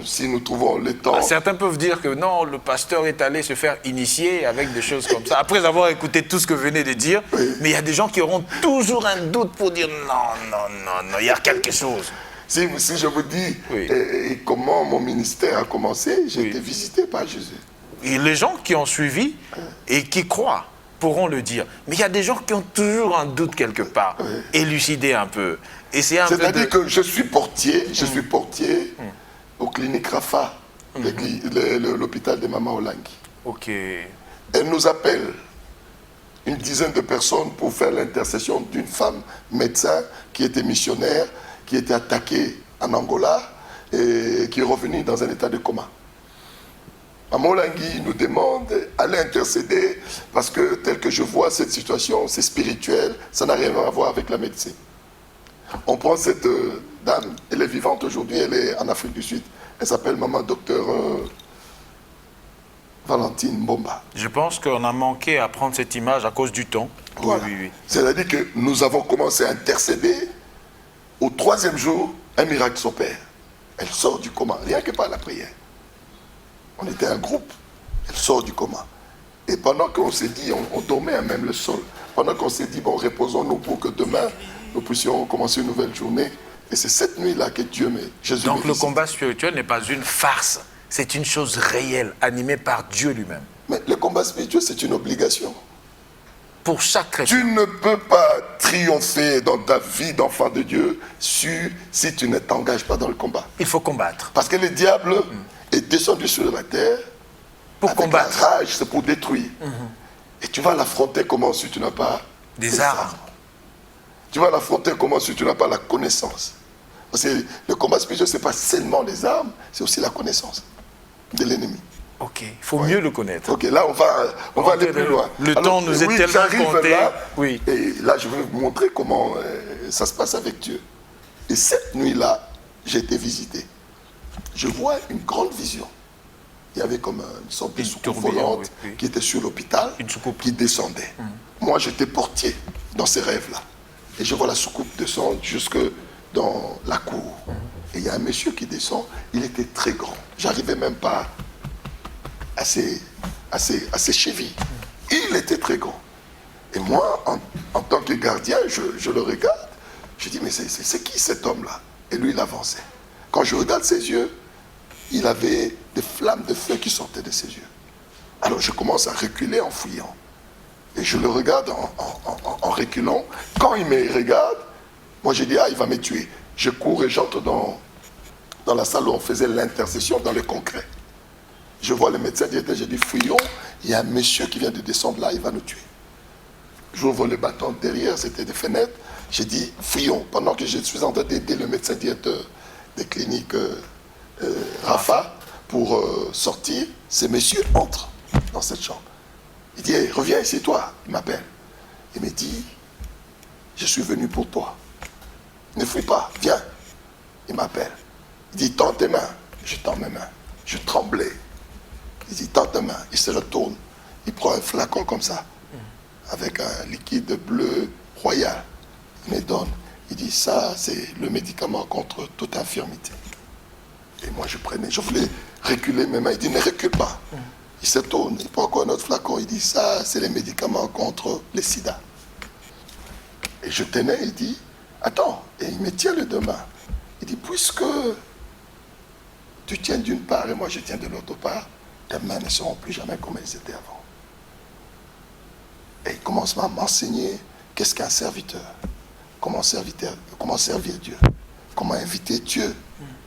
Si nous trouvons le temps... Certains peuvent dire que non, le pasteur est allé se faire initier avec des choses comme ça, après avoir écouté tout ce que vous venez de dire, mais il y a des gens qui auront toujours un doute pour dire non, il y a quelque chose. Si je vous dis Oui. comment mon ministère a commencé, j'ai Oui. été visité par Jésus. Et les gens qui ont suivi et qui croient pourront le dire. Mais il y a des gens qui ont toujours un doute quelque part. Élucider un peu. Et c'est un peu C'est-à-dire que je suis portier, aux cliniques Rafa, l'hôpital de Mama Olangi. Ok. Elle nous appelle, une dizaine de personnes, pour faire l'intercession d'une femme médecin qui était missionnaire, qui était attaquée en Angola et qui est revenue dans un état de coma. Mama Olangi nous demande, allez intercéder, parce que tel que je vois cette situation, c'est spirituel, ça n'a rien à voir avec la médecine. On prend cette dame, elle est vivante aujourd'hui, elle est en Afrique du Sud. Elle s'appelle maman docteur Valentine Mbomba. Je pense qu'on a manqué à prendre cette image à cause du temps. Voilà. Oui. C'est-à-dire que nous avons commencé à intercéder. Au 3e jour, un miracle s'opère. Elle sort du coma, rien que par la prière. On était un groupe, elle sort du coma. Et pendant qu'on s'est dit, on dormait à même le sol, pendant qu'on s'est dit, bon, reposons-nous pour que demain, nous puissions commencer une nouvelle journée. Et c'est cette nuit-là que Jésus Donc me le visite. combat spirituel n'est pas une farce, c'est une chose réelle, animée par Dieu lui-même. Mais le combat spirituel, c'est une obligation. Pour chaque chrétien. Tu ne peux pas triompher dans ta vie d'enfant de Dieu si tu ne t'engages pas dans le combat. Il faut combattre. Parce que le diable est descendu sur la terre Pour avec combattre. la rage, c'est pour détruire. Et tu vas l'affronter comment si tu n'as pas Des armes. Tu vas l'affronter comment si tu n'as pas la connaissance. Parce que le combat spirituel, ce n'est pas seulement les armes, c'est aussi la connaissance de l'ennemi. Ok, il faut mieux le connaître. Ok, là, on va aller plus loin. Le temps nous est tellement j'arrive compté. là, Oui. et là, je vais vous montrer comment ça se passe avec Dieu. Et cette nuit-là, j'ai été visité. Je vois une grande vision. Il y avait comme une sorte de Une soucoupe tourbillon, volante oui. qui était sur l'hôpital, Une soucoupe. qui descendait. Moi, j'étais portier dans ces rêves-là. Et je vois la soucoupe descendre jusque dans la cour. Et il y a un monsieur qui descend, il était très grand. J'arrivais même pas à ses chevilles. Il était très grand. Et moi, en tant que gardien, je le regarde. Je dis, mais c'est qui cet homme-là? Et lui, il avançait. Quand je regarde ses yeux, il avait des flammes de feu qui sortaient de ses yeux. Alors je commence à reculer en fouillant. Et je le regarde en reculant. Quand il me regarde, moi je dis, il va me tuer. Je cours et j'entre dans la salle où on faisait l'intercession dans le concret. Je vois le médecin directeur, j'ai dit fouillons, il y a un monsieur qui vient de descendre là, il va nous tuer. J'ouvre le bâton derrière, c'était des fenêtres. J'ai dit fouillons. Pendant que je suis en train d'aider le médecin directeur des cliniques Rafa pour sortir, ce monsieur entre dans cette chambre. Il dit hey, reviens ici toi, il m'appelle. Il me dit je suis venu pour toi. Ne fuis pas, viens. Il m'appelle. Il dit tends tes mains. Je tends mes mains. Je tremblais. Il dit tends tes mains. Il se retourne. Il prend un flacon comme ça, avec un liquide bleu royal. Il me donne. Il dit ça c'est le médicament contre toute infirmité. Et moi je prenais, je voulais reculer mes mains. Il dit ne recule pas. Il se tourne, il prend encore un autre flacon. Il dit ça c'est les médicaments contre le sida. Et je tenais, il dit attends, et il me tient les deux mains. Il dit puisque tu tiens d'une part et moi je tiens de l'autre part, tes mains ne seront plus jamais comme elles étaient avant. Et il commence à m'enseigner qu'est-ce qu'un serviteur, comment servir Dieu, comment inviter Dieu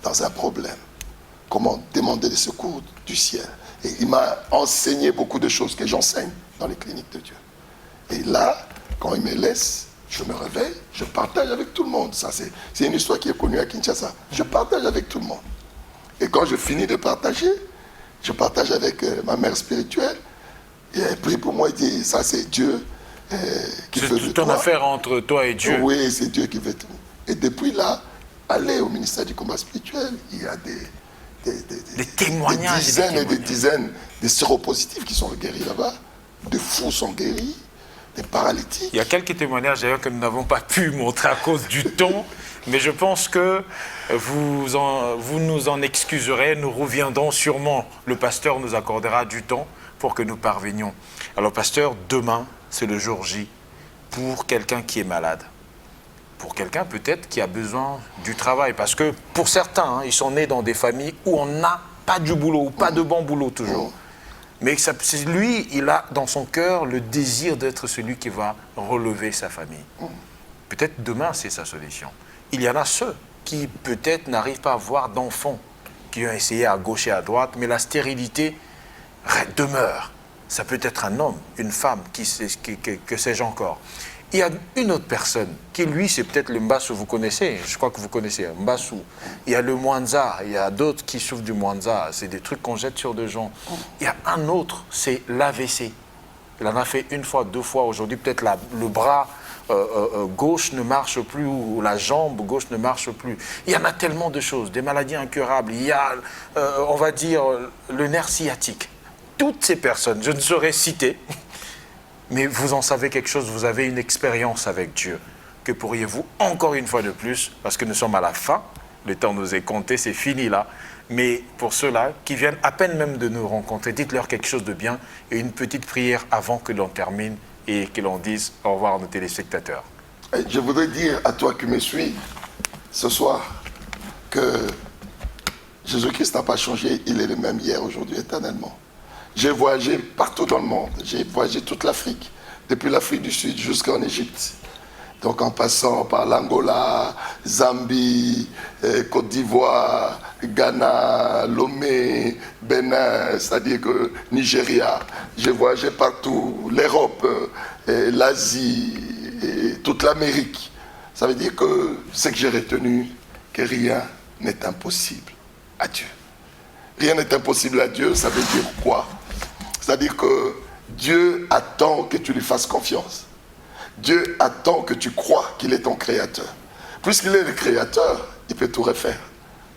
dans un problème, comment demander des secours du ciel. Et il m'a enseigné beaucoup de choses que j'enseigne dans les cliniques de Dieu. Et là, quand il me laisse, je me réveille, je partage avec tout le monde. Ça, c'est une histoire qui est connue à Kinshasa. Je partage avec tout le monde. Et quand je finis de partager, je partage avec ma mère spirituelle. Et elle prie pour moi et dit, ça c'est Dieu qui fait de toi. C'est ton affaire entre toi et Dieu. Oui, c'est Dieu qui fait tout. Et depuis là, aller au ministère du combat spirituel, il y a des témoignages. Des dizaines de séropositifs qui sont guéris là-bas. Des fous sont guéris. Des paralytiques. Il y a quelques témoignages d'ailleurs que nous n'avons pas pu montrer à cause du temps, mais je pense que vous nous en excuserez, nous reviendrons sûrement, le pasteur nous accordera du temps pour que nous parvenions. Alors pasteur, demain, c'est le jour J pour quelqu'un qui est malade, pour quelqu'un peut-être qui a besoin du travail, parce que pour certains, ils sont nés dans des familles où on n'a pas du boulot, ou pas de bon boulot toujours. Mais lui, il a dans son cœur le désir d'être celui qui va relever sa famille. Peut-être demain, c'est sa solution. Il y en a ceux qui peut-être n'arrivent pas à avoir d'enfants, qui ont essayé à gauche et à droite, mais la stérilité demeure. Ça peut être un homme, une femme, que sais-je encore. Il y a une autre personne qui, lui, c'est peut-être le Mbassou, vous connaissez, je crois que vous connaissez, Mbassou. Il y a le Mwanza, il y a d'autres qui souffrent du Mwanza, c'est des trucs qu'on jette sur des gens. Il y a un autre, c'est l'AVC. Il en a fait une fois, deux fois, aujourd'hui peut-être le bras gauche ne marche plus ou la jambe gauche ne marche plus. Il y en a tellement de choses, des maladies incurables. Il y a, on va dire, le nerf sciatique. Toutes ces personnes, je ne saurais citer, mais vous en savez quelque chose, vous avez une expérience avec Dieu. Que pourriez-vous, encore une fois de plus, parce que nous sommes à la fin, le temps nous est compté, c'est fini là, mais pour ceux-là qui viennent à peine même de nous rencontrer, dites-leur quelque chose de bien et une petite prière avant que l'on termine et que l'on dise au revoir à nos téléspectateurs. Je voudrais dire à toi qui me suis ce soir que Jésus-Christ n'a pas changé, il est le même hier, aujourd'hui, éternellement. J'ai voyagé partout dans le monde, j'ai voyagé toute l'Afrique, depuis l'Afrique du Sud jusqu'en Égypte. Donc en passant par l'Angola, Zambie, Côte d'Ivoire, Ghana, Lomé, Bénin, c'est-à-dire que Nigeria. J'ai voyagé partout, l'Europe, l'Asie, et toute l'Amérique. Ça veut dire que ce que j'ai retenu, que rien n'est impossible à Dieu. Rien n'est impossible à Dieu, ça veut dire quoi? C'est-à-dire que Dieu attend que tu lui fasses confiance. Dieu attend que tu crois qu'il est ton créateur. Puisqu'il est le créateur, il peut tout refaire.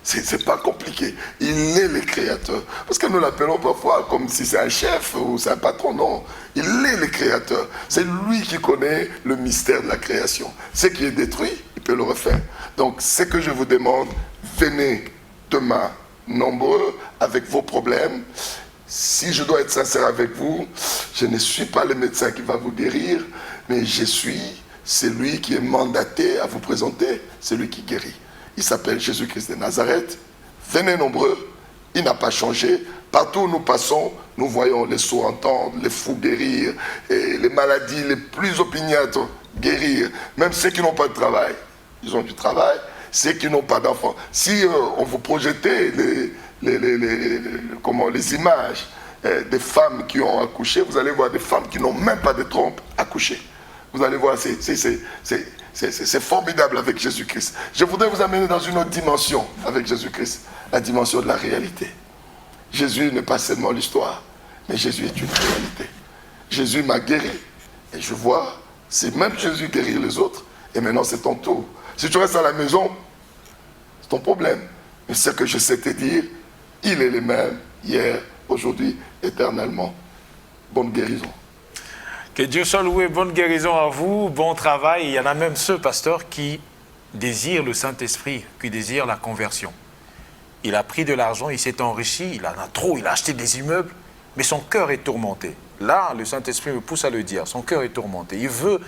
C'est pas compliqué. Il est le créateur. Parce que nous l'appelons parfois comme si c'est un chef ou c'est un patron. Non, il est le créateur. C'est lui qui connaît le mystère de la création. Ce qui est détruit, il peut le refaire. Donc, ce que je vous demande, venez demain nombreux avec vos problèmes. Si je dois être sincère avec vous, je ne suis pas le médecin qui va vous guérir, mais je suis celui qui est mandaté à vous présenter, celui qui guérit. Il s'appelle Jésus-Christ de Nazareth. Venez nombreux, il n'a pas changé. Partout où nous passons, nous voyons les sourds entendre, les fous guérir, et les maladies les plus opiniâtres guérir. Même ceux qui n'ont pas de travail, ils ont du travail. Ceux qui n'ont pas d'enfants. Si on vous projetait les images des femmes qui ont accouché, vous allez voir des femmes qui n'ont même pas de trompe accoucher. Vous allez voir, c'est formidable avec Jésus-Christ. Je voudrais vous amener dans une autre dimension avec Jésus-Christ, la dimension de la réalité. Jésus n'est pas seulement l'histoire, mais Jésus est une réalité. Jésus m'a guéri. Et je vois, c'est même Jésus guérir les autres, et maintenant c'est ton tour. Si tu restes à la maison, c'est ton problème. Mais ce que je sais te dire, il est le même, hier, aujourd'hui, éternellement. Bonne guérison. Que Dieu soit loué, bonne guérison à vous, bon travail. Il y en a même ceux, pasteur, qui désirent le Saint-Esprit, qui désirent la conversion. Il a pris de l'argent, il s'est enrichi, il en a trop, il a acheté des immeubles, mais son cœur est tourmenté. Là, le Saint-Esprit me pousse à le dire, son cœur est tourmenté. Il veut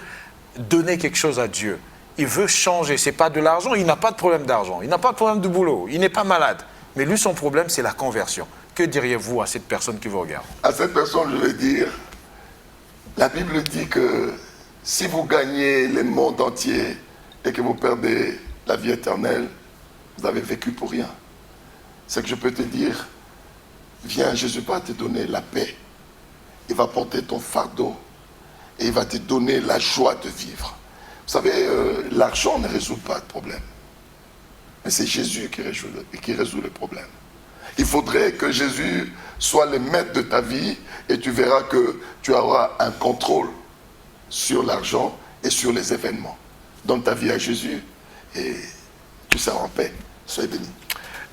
donner quelque chose à Dieu. Il veut changer. Ce n'est pas de l'argent, il n'a pas de problème d'argent, il n'a pas de problème de boulot, il n'est pas malade. Mais lui, son problème, c'est la conversion. Que diriez-vous à cette personne qui vous regarde? À cette personne, je vais dire, la Bible dit que si vous gagnez le monde entier et que vous perdez la vie éternelle, vous avez vécu pour rien. C'est que je peux te dire, viens, Jésus va te donner la paix. Il va porter ton fardeau et il va te donner la joie de vivre. Vous savez, l'argent ne résout pas de problème. Mais c'est Jésus qui résout le problème. Il faudrait que Jésus soit le maître de ta vie et tu verras que tu auras un contrôle sur l'argent et sur les événements. Donne ta vie à Jésus et tu seras en paix. Soyez bénis.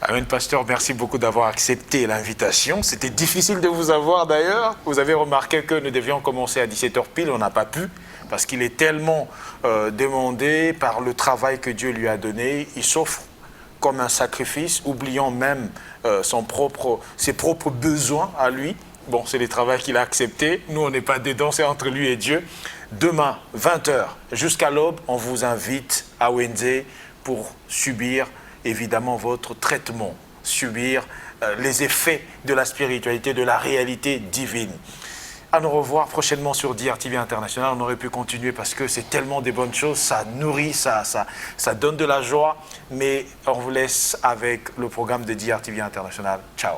Amen, pasteur, merci beaucoup d'avoir accepté l'invitation. C'était difficile de vous avoir d'ailleurs. Vous avez remarqué que nous devions commencer à 17h pile, on n'a pas pu, parce qu'il est tellement demandé par le travail que Dieu lui a donné. Il s'offre comme un sacrifice, oubliant même ses propres besoins à lui. Bon, c'est le travail qu'il a accepté. Nous, on n'est pas dedans, c'est entre lui et Dieu. Demain, 20h, jusqu'à l'aube, on vous invite à Wenze pour subir évidemment votre traitement, subir les effets de la spiritualité, de la réalité divine. À nous revoir prochainement sur DRTV International. On aurait pu continuer parce que c'est tellement des bonnes choses, ça nourrit, ça donne de la joie. Mais on vous laisse avec le programme de DRTV International. Ciao.